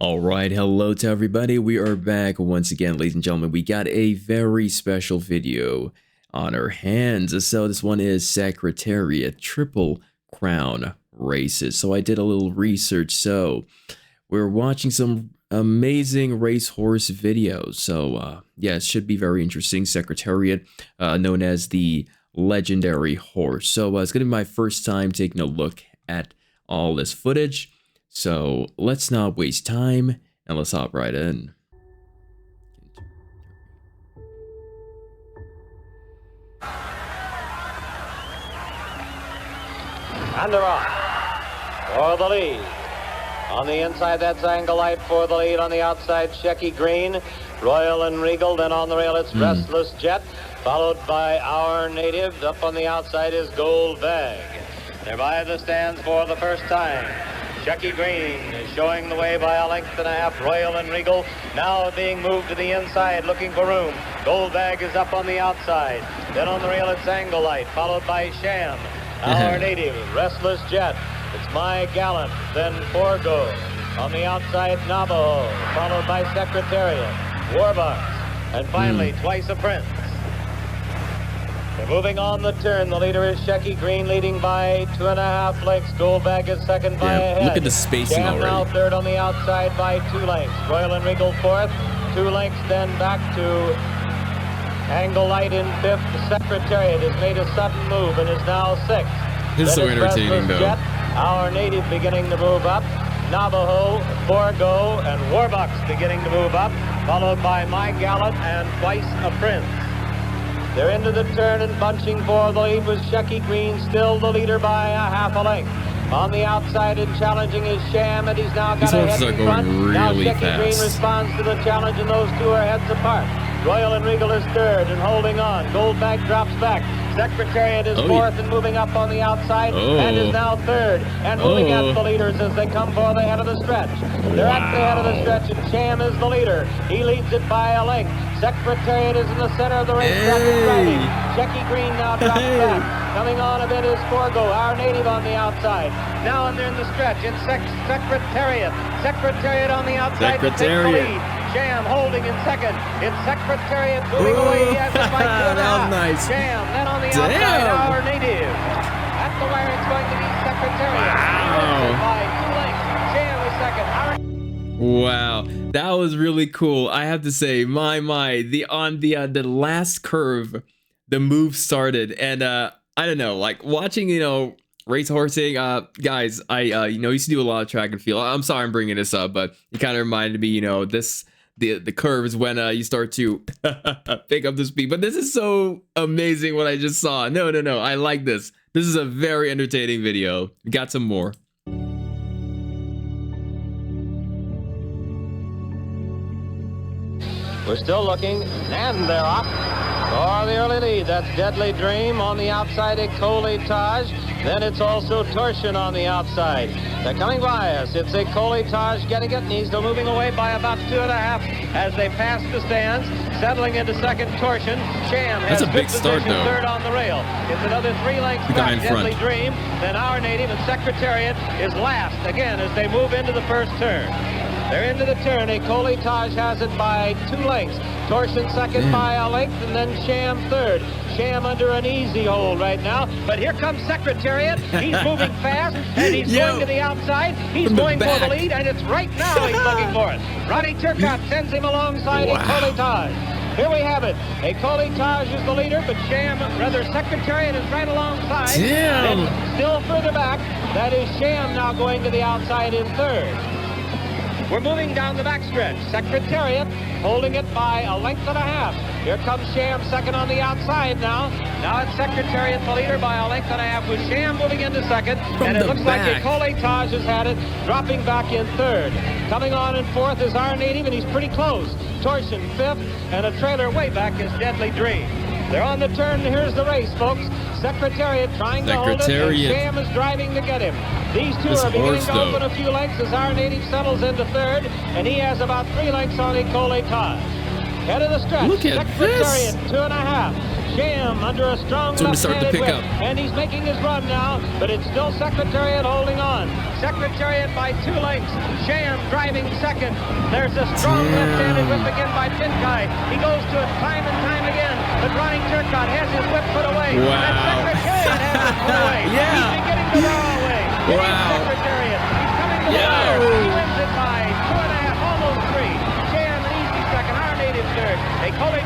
All right, hello to everybody. We are back once again, ladies and gentlemen. We got a very special video on our hands. So this one is Secretariat Triple Crown races. So I did a little research. So we're watching some amazing racehorse videos. So yeah, it should be very interesting. Secretariat, known as the legendary horse. So it's going to be my first time taking a look at all this footage. So let's not waste time and let's hop right in. And they're off for the lead. On the inside, that's Angle Light for the lead. On the outside, Shecky Green, Royal and Regal. Then on the rail, it's Restless Jet, followed by Our Native. Up on the outside is Gold Bag. They're by the stands for the first time. Shecky Green is showing the way by a length and a half. Royal and Regal now being moved to the inside, looking for room. Gold Bag is up on the outside. Then on the rail, it's Angle Light, followed by Sham, Our Native, Restless Jet. It's My Gallant, then Forgo. On the outside, Navajo, followed by Secretariat, Warbucks, and finally, Twice a Prince. They're moving on the turn. The leader is Shecky Green, leading by 2.5 lengths. Gold Bag is second by a head. Look at the spacing Sham already. now third on the outside by 2 lengths. Royal and Regal fourth, 2 lengths, then back to Angle Light in fifth. The Secretariat has made a sudden move and is now sixth. This is so Then it's entertaining, Restless though. Jet, Our Native beginning to move up. Navajo, Forgo, and Warbucks beginning to move up, followed by My Gallant and Twice a Prince. They're into the turn and bunching for the lead with Shecky Green, still the leader by a half a length. On the outside and challenging is Sham, and he's now got a head in front. Now Shecky Green responds to the challenge, and those two are heads apart. Royal and Regal is third and holding on. Gold Bag drops back. Secretariat is fourth and moving up on the outside and is now third and moving at the leaders as they come for the head of the stretch. They're at the head of the stretch and Sham is the leader. He leads it by a length. Secretariat is in the center of the race. Shecky Green now drops back. Coming on a bit is Forgo, Our Native on the outside. Now and they're in the stretch. It's Secretariat. Secretariat on the outside. Secretariat. Sham holding in second. It's Secretariat moving away. He has it by 2.5. That was nice. Sham, then on the outside, Our Native. At the wire, it's going to be Secretariat. Wow. By 2 lengths. Sham is second. Wow, that was really cool. I have to say, the last curve, the move started, and I don't know, like watching, race horsing, guys, I used to do a lot of track and field. I'm sorry I'm bringing this up, but it kind of reminded me, the curves when you start to pick up the speed. But this is so amazing what I just saw. No, I like this. This is a very entertaining video. Got some more. We're still looking, and they're off for the early lead. That's Deadly Dream on the outside, Ecolitage. Then it's also Torsion on the outside. They're coming by us. It's Ecolitage getting it, and he's still moving away by about 2.5 as they pass the stands. Settling into second, Torsion. Sham has That's a big start, though. third on the rail. It's another 3 lengths back. Deadly Dream. Then Our Native and Secretariat is last again as they move into the first turn. They're into the turn. Ecolitage has it by 2 lengths. Torsion second by a length, and then Sham third. Sham under an easy hold right now. But here comes Secretariat. He's moving fast, and he's going to the outside. He's going for the lead, and it's right now he's looking for it. Ronnie Turcotte sends him alongside Ecolitage. Here we have it. Ecolitage is the leader, but Secretariat is right alongside. Damn. Then still further back, that is Sham now going to the outside in third. We're moving down the backstretch. Secretariat holding it by a length and a half. Here comes Sham second on the outside now. Now it's Secretariat the leader by a length and a half with Sham moving into second. And it looks like Ecolitage has had it, dropping back in third. Coming on in fourth is Our Native, and he's pretty close. Torsion fifth, and a trailer way back is Deadly Dream. They're on the turn. Here's the race, folks. Secretariat trying to hold it, and Sham is driving to get him. These two are beginning to open a few lengths as Our Native settles into third, and he has about 3 lengths on Ecolitage. Head of the stretch. Look at Secretariat, this. 2.5. Sham under a strong It's when to start to left-handed pick whip, up. and he's making his run now, but it's still Secretariat holding on. Secretariat by 2 lengths. Sham driving second. There's a strong left-handed whip again by Pinkai. He goes to it time and time again, but Ronnie Turcotte has his whip put away. Wow. And Secretariat has it put away. Yeah. He's beginning to draw away. Wow. Secretariat. He's coming to the wire. He wins it by 2.5, almost 3. Sham an easy second. Our native third. They call it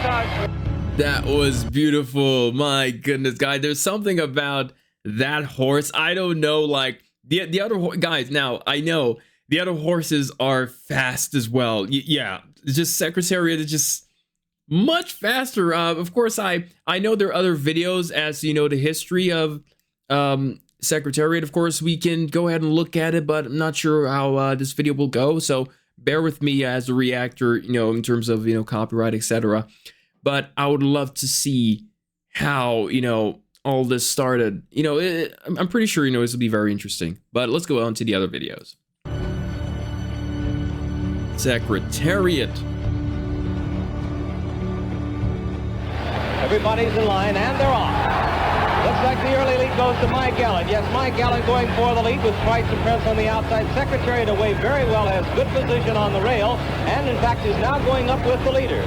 That was beautiful. My goodness, guys. There's something about that horse. I don't know, like the other guys. Now I know the other horses are fast as well. Yeah, it's just Secretariat is just much faster. Of course, I know there are other videos as you know the history of Secretariat. Of course, we can go ahead and look at it, but I'm not sure how this video will go. So bear with me as a reactor, you know, in terms of copyright, etc. But I would love to see how, all this started. I'm pretty sure, this will be very interesting. But let's go on to the other videos. Secretariat. Everybody's in line, and they're off. Looks like the early lead goes to My Gallant. Yes, My Gallant going for the lead with Price and Prince on the outside. Secretariat away very well, has good position on the rail, and in fact is now going up with the leader.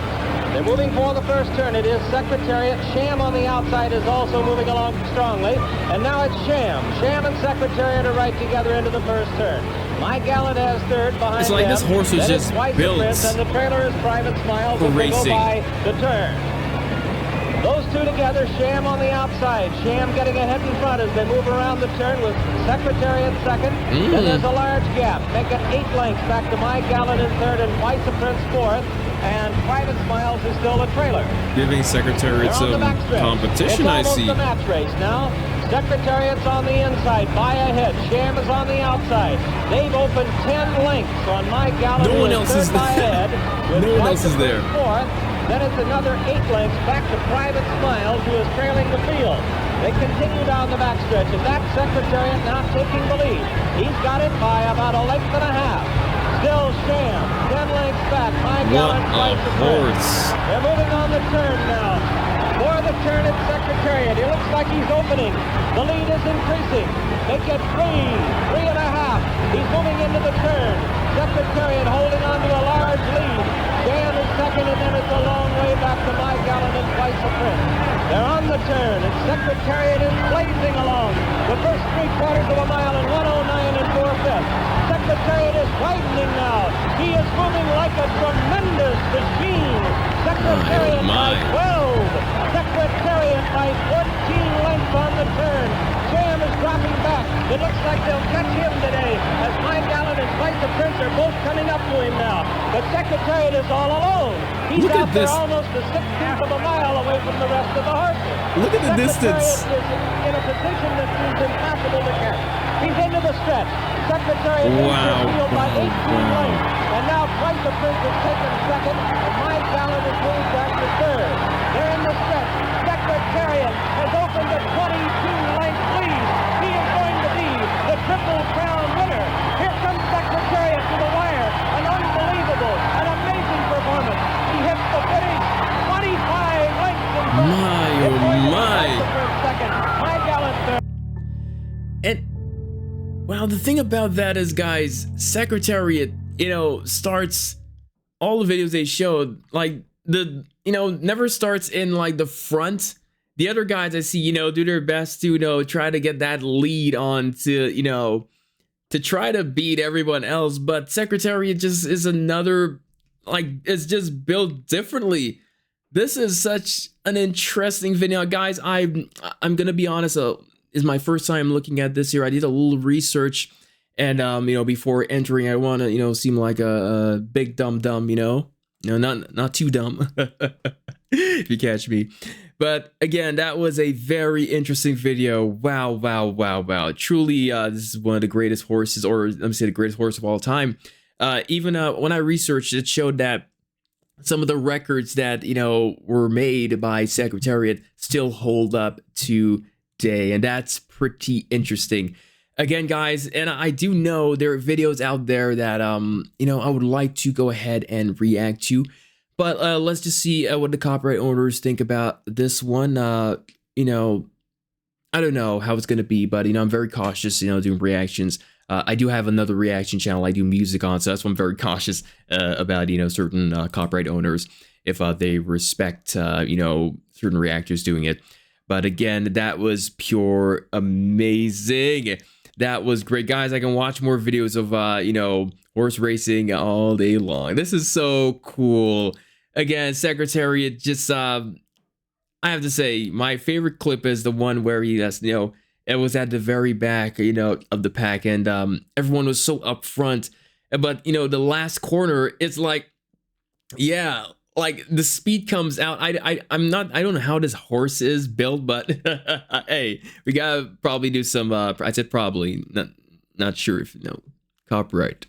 They're moving for the first turn. It is Secretariat. Sham on the outside is also moving along strongly. And now it's Sham. Sham and Secretariat are right together into the first turn. My Gallant has third behind It's like them. this horse was Then just it's Twice the built Prince, and the trailer is Private Smiles for as they go racing. by the turn. Those two together, Sham on the outside. Sham getting ahead in front as they move around the turn with Secretariat second. Then there's a large gap. Make it 8 lengths back to My Gallant in third and Twice the Prince fourth. And Private Smiles is still a trailer. Giving Secretariat some competition, I see. It's almost a match race now. Secretariat's on the inside, by ahead. Sham is on the outside. They've opened 10 lengths on My Gallant. No one else is there. No one else is there. Fourth. Then it's another 8 lengths back to Private Smiles, who is trailing the field. They continue down the backstretch, and that Secretariat now taking the lead. He's got it by about 1.5 lengths. Still Sham, 10 lengths back. My Gallant, Price and Prince. They're moving on the turn now. For the turn at Secretariat. It looks like he's opening. The lead is increasing. They get 3.5. He's moving into the turn. Secretariat holding on to a large lead. Sham is second, and then it's a long way back to My Gallant and Twice the Prince. They're on the turn, and Secretariat is blazing along. The first 3/4 of a mile in 1:09 4/5. Secretariat is widening now. He is moving like a tremendous machine. Secretariat by 12. Secretariat by 14 lengths on the turn. Sham is dropping back. It looks like they'll catch him today as My Gallant and Twice the Prince are both coming up to him now. But Secretariat is all alone. He's Look out at there this. almost a 1/16 of a mile away from the rest of the horses. Look at the distance. Secretariat is in a position that seems impossible to catch. He's into the stretch. Secretariat is Wow. field by 18 Wow. lengths. And now Twice the Prince has taken second, and My Gallant is moved back to third. They're in the stretch. Secretariat has opened a 22-length lead. He is going to be the Triple Crown winner. Here comes Secretariat to the wire. An unbelievable, an amazing performance. He hits the finish 25 lengths in front. My, oh It's going to be my. Twice the Prince second. My Gallant third. And wow, the thing about that is, guys, Secretariat, starts all the videos they showed, like never starts in like the front. The other guys I see, do their best to, try to get that lead on to try to beat everyone else. But Secretariat just is another, like, it's just built differently. This is such an interesting video, guys. I'm gonna be honest. Is my first time looking at this here. I did a little research, and before entering, I want to seem like a big dumb, not too dumb, if you catch me. But again, that was a very interesting video. Wow, wow, wow, wow. Truly, this is one of the greatest horses, or let me say the greatest horse of all time. Even when I researched, it showed that some of the records that were made by Secretariat still hold up today, and that's pretty interesting. Again, guys, and I do know there are videos out there that I would like to go ahead and react to, But let's just see what the copyright owners think about this one. You know, I don't know how it's going to be, but, you know, I'm very cautious, you know, doing reactions. I do have another reaction channel I do music on, so that's why I'm very cautious about, you know, certain copyright owners if they respect, you know, certain reactors doing it. But again, that was pure amazing. That was great, guys. I can watch more videos of, you know, horse racing all day long. This is so cool. Again, Secretariat, just, I have to say, my favorite clip is the one where he has, you know, it was at the very back, you know, of the pack, and everyone was so up front. But, you know, the last corner, it's like, yeah, like the speed comes out. I don't know how this horse is built, but hey, we gotta probably do some. I said probably, not sure if, you know, copyright.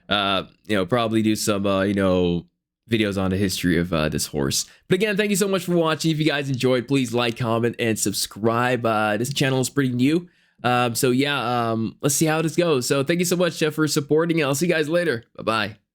You know, probably do some, you know, videos on the history of this horse. But again, thank you so much for watching. If you guys enjoyed, please like, comment, and subscribe. This channel is pretty new. So yeah, let's see how this goes. So thank you so much for supporting. I'll see you guys later. Bye-bye.